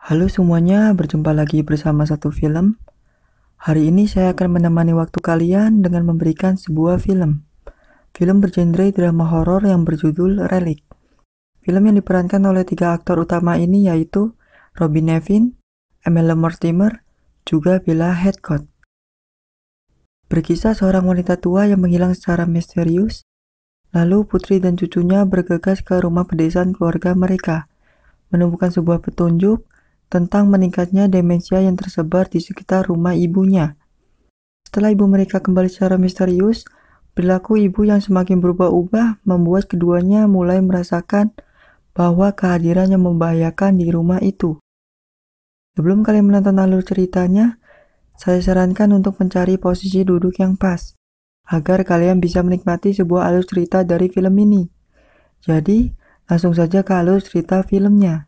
Halo semuanya, berjumpa lagi bersama satu film. Hari ini saya akan menemani waktu kalian dengan memberikan sebuah film. Film bergenre drama horor yang berjudul Relic. Film yang diperankan oleh 3 aktor utama ini yaitu Robin Nevin, Emilia Mortimer, juga Bella Heathcote. Berkisah seorang wanita tua yang menghilang secara misterius, lalu putri dan cucunya bergegas ke rumah pedesaan keluarga mereka, menemukan sebuah petunjuk tentang meningkatnya demensia yang tersebar di sekitar rumah ibunya. Setelah ibu mereka kembali secara misterius, perilaku ibu yang semakin berubah-ubah membuat keduanya mulai merasakan bahwa kehadirannya membahayakan di rumah itu. Sebelum kalian menonton alur ceritanya, saya sarankan untuk mencari posisi duduk yang pas, agar kalian bisa menikmati sebuah alur cerita dari film ini. Jadi, langsung saja ke alur cerita filmnya.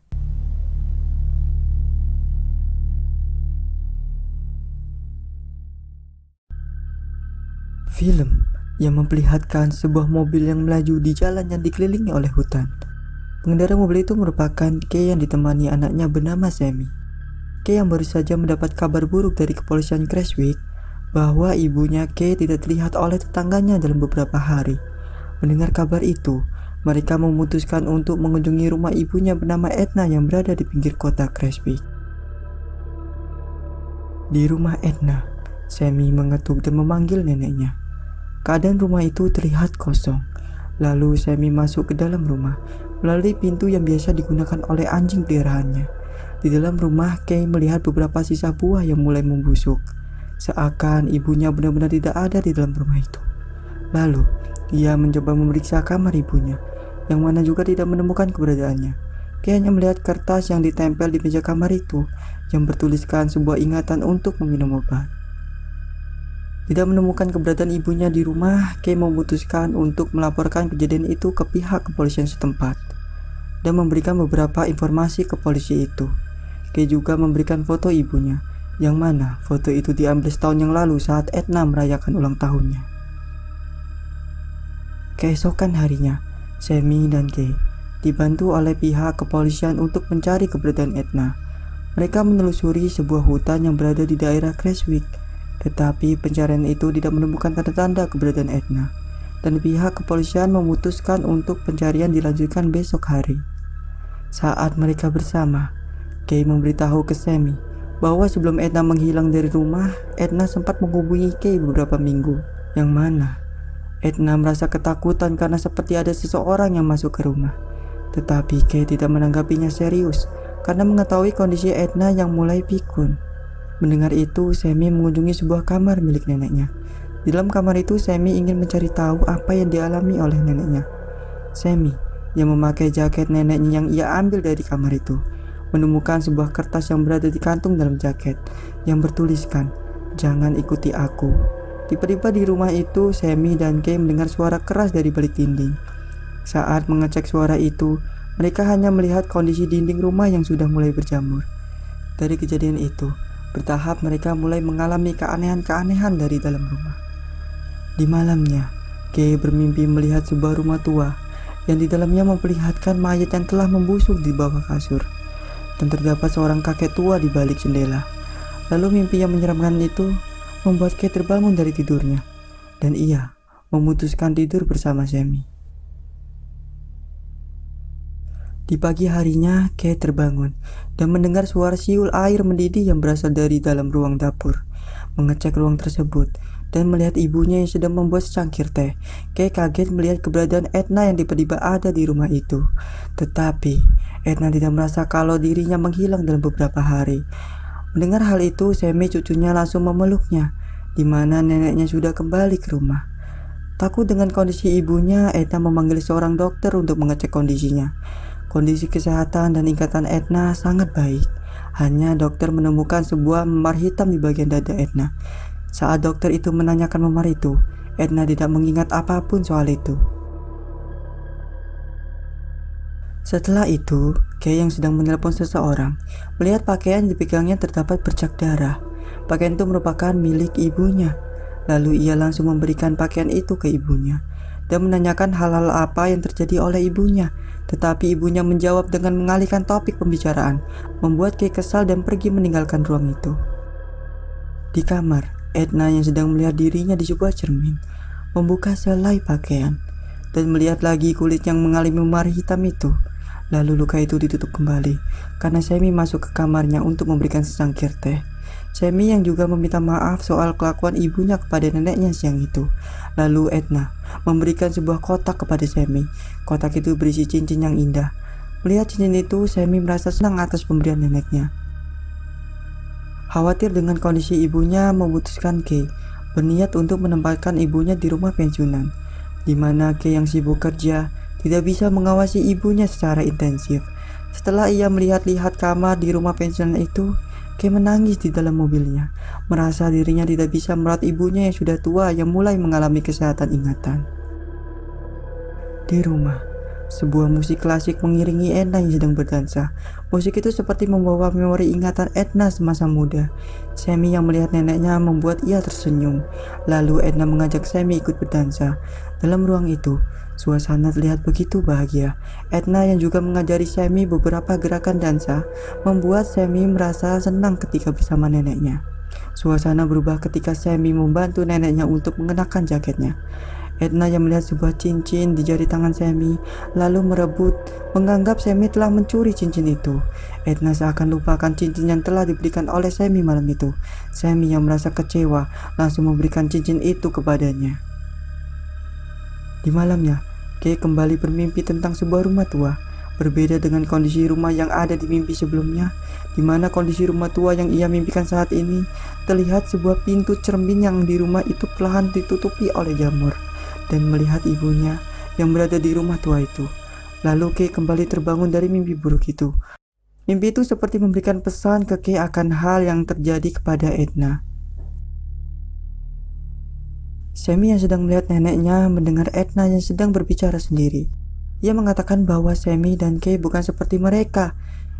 Film yang memperlihatkan sebuah mobil yang melaju di jalan yang dikelilingi oleh hutan. Pengendara mobil itu merupakan Kay yang ditemani anaknya bernama Sammy. Kay yang baru saja mendapat kabar buruk dari kepolisian Creswick bahwa ibunya Kay tidak terlihat oleh tetangganya dalam beberapa hari. Mendengar kabar itu, mereka memutuskan untuk mengunjungi rumah ibunya bernama Edna yang berada di pinggir kota Creswick. Di rumah Edna, Sammy mengetuk dan memanggil neneknya. Keadaan rumah itu terlihat kosong. Lalu Sammy masuk ke dalam rumah melalui pintu yang biasa digunakan oleh anjing peliharaannya. Di dalam rumah, Kay melihat beberapa sisa buah yang mulai membusuk, seakan ibunya benar-benar tidak ada di dalam rumah itu. Lalu, ia mencoba memeriksa kamar ibunya, yang mana juga tidak menemukan keberadaannya. Kay hanya melihat kertas yang ditempel di meja kamar itu, yang bertuliskan sebuah ingatan untuk meminum obat. Tidak menemukan keberadaan ibunya di rumah, Kay memutuskan untuk melaporkan kejadian itu ke pihak kepolisian setempat dan memberikan beberapa informasi ke polisi itu. Kay juga memberikan foto ibunya, yang mana foto itu diambil setahun yang lalu saat Edna merayakan ulang tahunnya. Keesokan harinya, Sammy dan Kay dibantu oleh pihak kepolisian untuk mencari keberadaan Edna. Mereka menelusuri sebuah hutan yang berada di daerah Creswick. Tetapi pencarian itu tidak menemukan tanda-tanda keberadaan Edna, dan pihak kepolisian memutuskan untuk pencarian dilanjutkan besok hari. Saat mereka bersama, Kay memberitahu ke Sammy bahwa sebelum Edna menghilang dari rumah, Edna sempat menghubungi Kay beberapa minggu, yang mana Edna merasa ketakutan karena seperti ada seseorang yang masuk ke rumah. Tetapi Kay tidak menanggapinya serius karena mengetahui kondisi Edna yang mulai pikun. Mendengar itu, Sammy mengunjungi sebuah kamar milik neneknya. Di dalam kamar itu, Sammy ingin mencari tahu apa yang dialami oleh neneknya. Sammy, yang memakai jaket neneknya yang ia ambil dari kamar itu, menemukan sebuah kertas yang berada di kantung dalam jaket, yang bertuliskan, "Jangan ikuti aku." Tiba-tiba di rumah itu, Sammy dan Kay mendengar suara keras dari balik dinding. Saat mengecek suara itu, mereka hanya melihat kondisi dinding rumah yang sudah mulai berjamur. Dari kejadian itu, bertahap mereka mulai mengalami keanehan-keanehan dari dalam rumah. Di malamnya, Kay bermimpi melihat sebuah rumah tua yang di dalamnya memperlihatkan mayat yang telah membusuk di bawah kasur, dan terdapat seorang kakek tua di balik jendela. Lalu mimpi yang menyeramkan itu membuat Kay terbangun dari tidurnya, dan ia memutuskan tidur bersama Sammy. Di pagi harinya, Kay terbangun dan mendengar suara siul air mendidih yang berasal dari dalam ruang dapur. Mengecek ruang tersebut dan melihat ibunya yang sedang membuat secangkir teh, Kay kaget melihat keberadaan Edna yang tiba-tiba ada di rumah itu. Tetapi, Edna tidak merasa kalau dirinya menghilang dalam beberapa hari. Mendengar hal itu, Sammy cucunya langsung memeluknya, di mana neneknya sudah kembali ke rumah. Takut dengan kondisi ibunya, Edna memanggil seorang dokter untuk mengecek kondisinya. Kondisi kesehatan dan ikatan Edna sangat baik. Hanya dokter menemukan sebuah memar hitam di bagian dada Edna. Saat dokter itu menanyakan memar itu, Edna tidak mengingat apapun soal itu. Setelah itu, Kay yang sedang menelepon seseorang melihat pakaian yang dipegangnya terdapat bercak darah. Pakaian itu merupakan milik ibunya. Lalu ia langsung memberikan pakaian itu ke ibunya. dan menanyakan hal-hal apa yang terjadi oleh ibunya. Tetapi ibunya menjawab dengan mengalihkan topik pembicaraan, membuat Kay kesal dan pergi meninggalkan ruang itu. Di kamar, Edna yang sedang melihat dirinya di sebuah cermin, membuka selai pakaian dan melihat lagi kulit yang mengalami memar hitam itu. Lalu luka itu ditutup kembali karena Sammy masuk ke kamarnya untuk memberikan secangkir teh. Sammy yang juga meminta maaf soal kelakuan ibunya kepada neneknya siang itu. Lalu Edna memberikan sebuah kotak kepada Sammy. Kotak itu berisi cincin yang indah. Melihat cincin itu, Sammy merasa senang atas pemberian neneknya. Khawatir dengan kondisi ibunya, memutuskan Kay berniat untuk menempatkan ibunya di rumah pensiunan, di mana Kay yang sibuk kerja tidak bisa mengawasi ibunya secara intensif. Setelah ia melihat-lihat kamar di rumah pensiunan itu, Kay menangis di dalam mobilnya, merasa dirinya tidak bisa merawat ibunya yang sudah tua yang mulai mengalami kesehatan ingatan. Di rumah, sebuah musik klasik mengiringi Edna yang sedang berdansa. Musik itu seperti membawa memori ingatan Edna semasa muda. Sammy yang melihat neneknya membuat ia tersenyum. Lalu Edna mengajak Sammy ikut berdansa. Dalam ruang itu, suasana terlihat begitu bahagia. Edna yang juga mengajari Sammy beberapa gerakan dansa membuat Sammy merasa senang ketika bersama neneknya. Suasana berubah ketika Sammy membantu neneknya untuk mengenakan jaketnya. Edna yang melihat sebuah cincin di jari tangan Sammy lalu merebut, menganggap Sammy telah mencuri cincin itu. Edna seakan lupakan cincin yang telah diberikan oleh Sammy malam itu. Sammy yang merasa kecewa langsung memberikan cincin itu kepadanya. Di malamnya, Kay kembali bermimpi tentang sebuah rumah tua. Berbeda dengan kondisi rumah yang ada di mimpi sebelumnya, di mana kondisi rumah tua yang ia mimpikan saat ini, terlihat sebuah pintu cermin yang di rumah itu perlahan ditutupi oleh jamur, dan melihat ibunya yang berada di rumah tua itu. Lalu Kay kembali terbangun dari mimpi buruk itu. Mimpi itu seperti memberikan pesan ke Kay akan hal yang terjadi kepada Edna. Sammy yang sedang melihat neneknya mendengar Edna yang sedang berbicara sendiri. Ia mengatakan bahwa Sammy dan Kay bukan seperti mereka.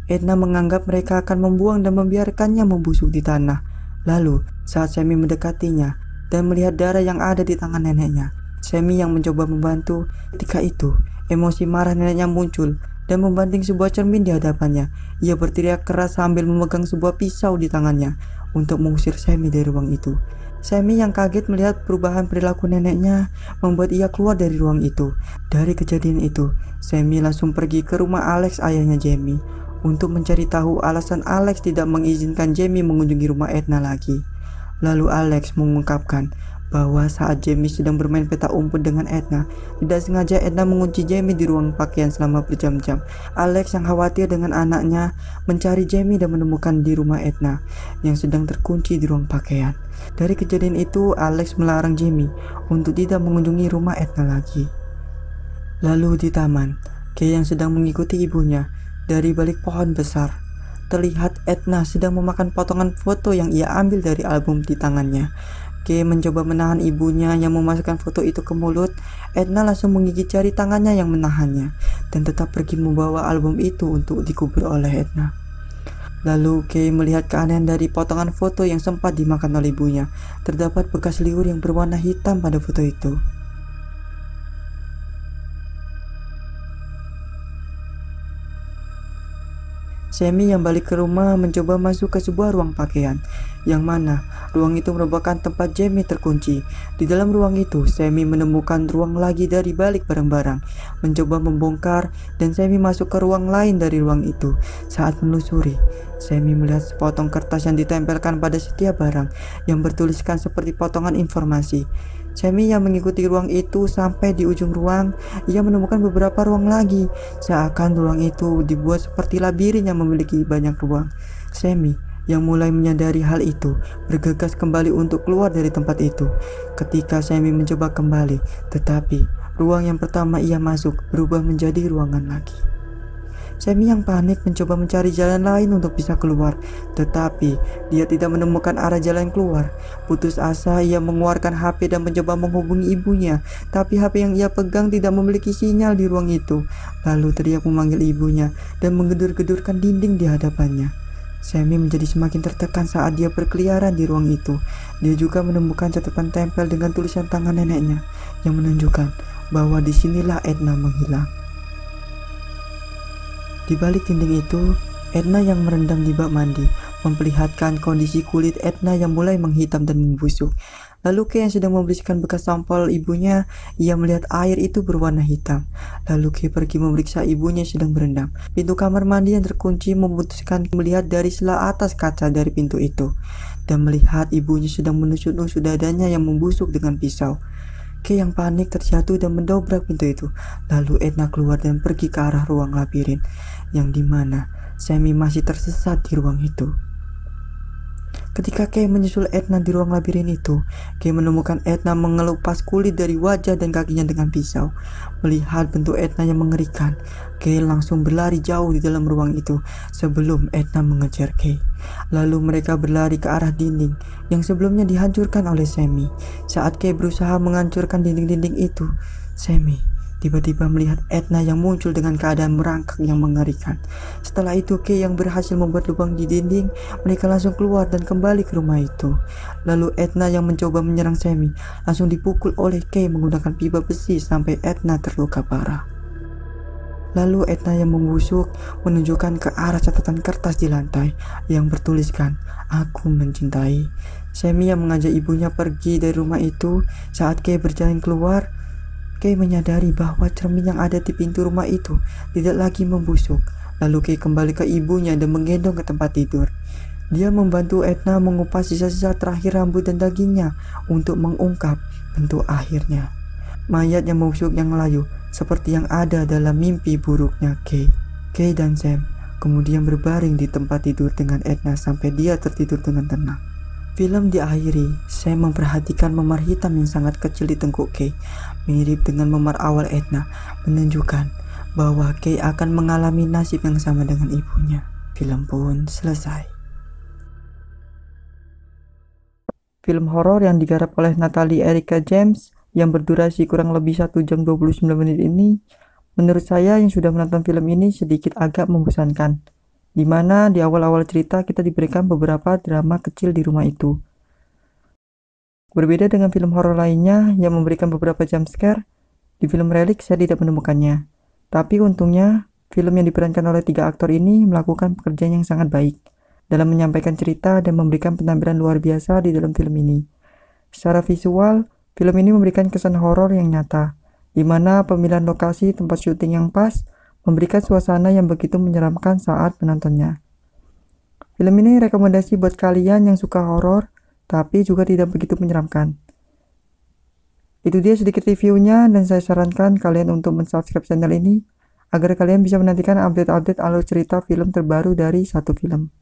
Edna menganggap mereka akan membuang dan membiarkannya membusuk di tanah. Lalu, saat Sammy mendekatinya dan melihat darah yang ada di tangan neneknya, Sammy yang mencoba membantu. Ketika itu, emosi marah neneknya muncul dan membanting sebuah cermin di hadapannya. Ia berteriak keras sambil memegang sebuah pisau di tangannya untuk mengusir Sammy dari ruang itu. Sammy yang kaget melihat perubahan perilaku neneknya membuat ia keluar dari ruang itu. Dari kejadian itu, Sammy langsung pergi ke rumah Alex, ayahnya Jamie, untuk mencari tahu alasan Alex tidak mengizinkan Jamie mengunjungi rumah Edna lagi. Lalu Alex mengungkapkan bahwa saat Jamie sedang bermain petak umpet dengan Edna, tidak sengaja Edna mengunci Jamie di ruang pakaian selama berjam-jam. Alex yang khawatir dengan anaknya mencari Jamie dan menemukan di rumah Edna yang sedang terkunci di ruang pakaian. Dari kejadian itu, Alex melarang Jamie untuk tidak mengunjungi rumah Edna lagi. Lalu di taman, Kay yang sedang mengikuti ibunya dari balik pohon besar, terlihat Edna sedang memakan potongan foto yang ia ambil dari album di tangannya. Kay mencoba menahan ibunya yang memasukkan foto itu ke mulut. Edna langsung menggigit jari tangannya yang menahannya dan tetap pergi membawa album itu untuk dikubur oleh Edna. Lalu Kay melihat keanehan dari potongan foto yang sempat dimakan oleh ibunya. Terdapat bekas liur yang berwarna hitam pada foto itu. Sammy yang balik ke rumah mencoba masuk ke sebuah ruang pakaian, yang mana ruang itu merupakan tempat Jamie terkunci. Di dalam ruang itu, Sammy menemukan ruang lagi dari balik barang-barang, mencoba membongkar, dan Sammy masuk ke ruang lain dari ruang itu. Saat menelusuri, Sammy melihat sepotong kertas yang ditempelkan pada setiap barang yang bertuliskan seperti potongan informasi. Sammy yang mengikuti ruang itu sampai di ujung ruang, ia menemukan beberapa ruang lagi. Seakan ruang itu dibuat seperti labirin yang memiliki banyak ruang. Sammy yang mulai menyadari hal itu bergegas kembali untuk keluar dari tempat itu. Ketika Sammy mencoba kembali, tetapi ruang yang pertama ia masuk berubah menjadi ruangan lagi. Sammy yang panik mencoba mencari jalan lain untuk bisa keluar, tetapi dia tidak menemukan arah jalan keluar. Putus asa, ia mengeluarkan HP dan mencoba menghubungi ibunya, tapi HP yang ia pegang tidak memiliki sinyal di ruang itu. Lalu teriak memanggil ibunya dan menggedor-gedorkan dinding di hadapannya. Sammy menjadi semakin tertekan saat dia berkeliaran di ruang itu. Dia juga menemukan catatan tempel dengan tulisan tangan neneknya yang menunjukkan bahwa disinilah Edna menghilang. Di balik dinding itu, Edna yang merendam di bak mandi memperlihatkan kondisi kulit Edna yang mulai menghitam dan membusuk. Lalu Kay yang sedang membersihkan bekas sampel ibunya, ia melihat air itu berwarna hitam. Lalu Kay pergi memeriksa ibunya yang sedang berendam. Pintu kamar mandi yang terkunci memutuskan melihat dari sela atas kaca dari pintu itu dan melihat ibunya sedang menusuk-nusuk dadanya yang membusuk dengan pisau. Kay yang panik terjatuh dan mendobrak pintu itu. Lalu Edna keluar dan pergi ke arah ruang labirin yang dimana Sammy masih tersesat di ruang itu. Ketika Kay menyusul Edna di ruang labirin itu, Kay menemukan Edna mengelupas kulit dari wajah dan kakinya dengan pisau. Melihat bentuk Edna yang mengerikan, Kay langsung berlari jauh di dalam ruang itu sebelum Edna mengejar Kay. Lalu mereka berlari ke arah dinding yang sebelumnya dihancurkan oleh Sammy. Saat Kay berusaha menghancurkan dinding-dinding itu, Sammy tiba-tiba melihat Edna yang muncul dengan keadaan merangkak yang mengerikan. Setelah itu Kay yang berhasil membuat lubang di dinding, mereka langsung keluar dan kembali ke rumah itu. Lalu Edna yang mencoba menyerang Sammy langsung dipukul oleh Kay menggunakan pipa besi sampai Edna terluka parah. Lalu Edna yang membusuk menunjukkan ke arah catatan kertas di lantai yang bertuliskan, "Aku mencintai." Sammy yang mengajak ibunya pergi dari rumah itu. Saat Kay berjalan keluar, Kay menyadari bahwa cermin yang ada di pintu rumah itu tidak lagi membusuk. Lalu Kay kembali ke ibunya dan menggendong ke tempat tidur. Dia membantu Edna mengupas sisa-sisa terakhir rambut dan dagingnya untuk mengungkap bentuk akhirnya. Mayat yang membusuk yang layu seperti yang ada dalam mimpi buruknya Kay. Kay dan Sam kemudian berbaring di tempat tidur dengan Edna sampai dia tertidur dengan tenang. Film diakhiri, Sam memperhatikan memar hitam yang sangat kecil di tengkuk Kay, mirip dengan memar awal Edna, menunjukkan bahwa Kay akan mengalami nasib yang sama dengan ibunya. Film pun selesai. Film horor yang digarap oleh Natalie Erica James yang berdurasi kurang lebih 1 jam 29 menit ini, menurut saya yang sudah menonton film ini sedikit agak membosankan. Di mana di awal-awal cerita kita diberikan beberapa drama kecil di rumah itu. Berbeda dengan film horor lainnya yang memberikan beberapa jump scare, di film Relic saya tidak menemukannya. Tapi untungnya, film yang diperankan oleh 3 aktor ini melakukan pekerjaan yang sangat baik dalam menyampaikan cerita dan memberikan penampilan luar biasa di dalam film ini. Secara visual, film ini memberikan kesan horor yang nyata, di mana pemilihan lokasi tempat syuting yang pas memberikan suasana yang begitu menyeramkan saat menontonnya. Film ini rekomendasi buat kalian yang suka horor, tapi juga tidak begitu menyeramkan. Itu dia sedikit reviewnya, dan saya sarankan kalian untuk mensubscribe channel ini, agar kalian bisa menantikan update-update alur cerita film terbaru dari satu film.